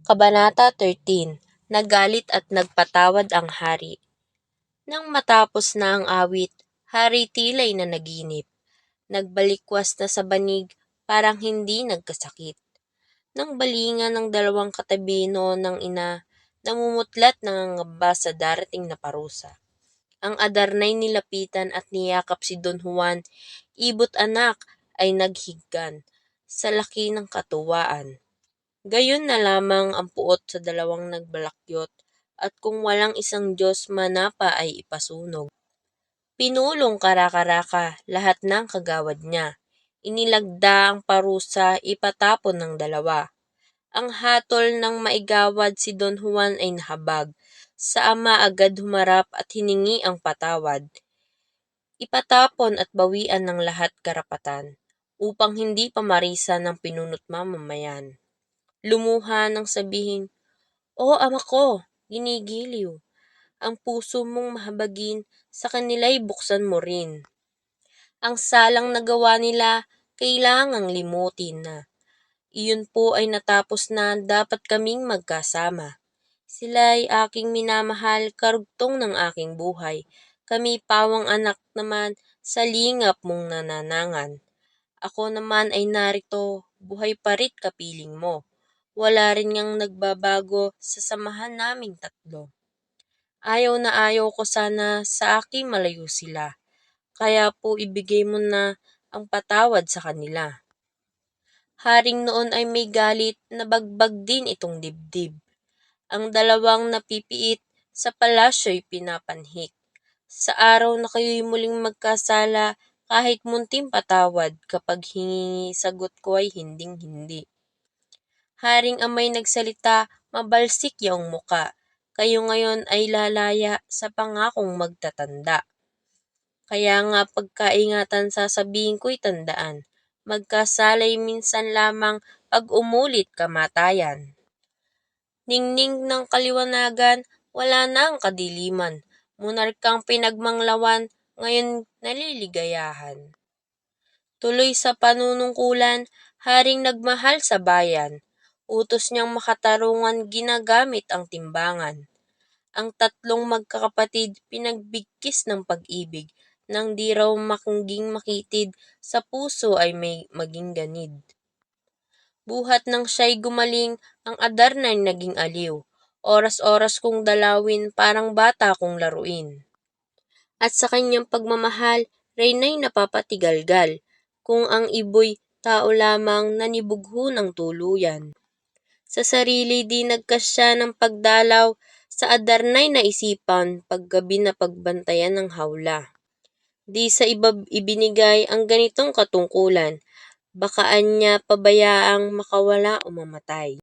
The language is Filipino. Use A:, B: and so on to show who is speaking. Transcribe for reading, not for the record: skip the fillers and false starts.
A: Kabanata 13. Nagalit at nagpatawad ang hari. Nang matapos na ang awit, hari tila'y na naginip. Nagbalikwas na sa banig, parang hindi nagkasakit. Nang balingan ng dalawang katabi noon ng ina, namumutlat nangangamba sa darating na parusa. Ang Adarnay nilapitan at niyakap si Don Juan, ibot anak, ay naghiggan, sa laki ng katuwaan. Gayon na lamang ang puot sa dalawang nagbalakyot, at kung walang isang Diyos manapa ay ipasunog. Pinulong karakaraka lahat ng kagawad niya. Inilagda ang parusa, ipatapon ng dalawa. Ang hatol ng maigawad si Don Juan ay nahabag. Sa ama agad humarap at hiningi ang patawad. Ipatapon at bawian ng lahat karapatan, upang hindi pamarisan ng pinunot mamamayan. Lumuha nang sabihin, "O ama ko, ginigiliw, ang puso mong mahabagin, sa kanila'y buksan mo rin. Ang salang nagawa nila, kailangang limutin na. Iyon po ay natapos na, dapat kaming magkasama. Sila'y aking minamahal, karugtong ng aking buhay. Kami pawang anak naman, sa lingap mong nananangan. Ako naman ay narito, buhay pa rit kapiling mo. Wala rin ngang nagbabago sa samahan naming tatlo. Ayaw na ayaw ko sana sa akin malayo sila. Kaya po ibigay mo na ang patawad sa kanila." Haring noon ay may galit, nabagbag din itong dibdib. Ang dalawang napipiit sa palasyo'y pinapanhik. Sa araw na kayo'y muling magkasala, kahit munting patawad, kapag hingi sagot ko ay hinding-hindi. Haring amay nagsalita, mabalsik yaong muka. Kayo ngayon ay lalaya sa pangakong magtatanda. Kaya nga pagkaingatan sasabihin ko'y tandaan. Magkasala'y minsan lamang, pag umulit kamatayan. Ningning ng kaliwanagan, wala na ang kadiliman. Monarkang pinagmanglawan, ngayon naliligayahan. Tuloy sa panunungkulan, haring nagmahal sa bayan. Utos niyang makatarungan, ginagamit ang timbangan. Ang tatlong magkakapatid, pinagbigkis ng pag-ibig, nang di raw makinging makitid, sa puso ay may maging ganid. Buhat nang siya'y gumaling, ang Adarnay naging aliw. Oras-oras kong dalawin, parang bata kong laruin. At sa kanyang pagmamahal, Reyna'y napapatigalgal. Kung ang ibo'y tao lamang, nanibugho ng tuluyan. Sa sarili di nagkasya ng pagdalaw, sa Adarnay na isipan, paggabi na pagbantayan ng hawla. Di sa iba ibinigay ang ganitong katungkulan, bakaan niya pabayaang makawala o mamatay.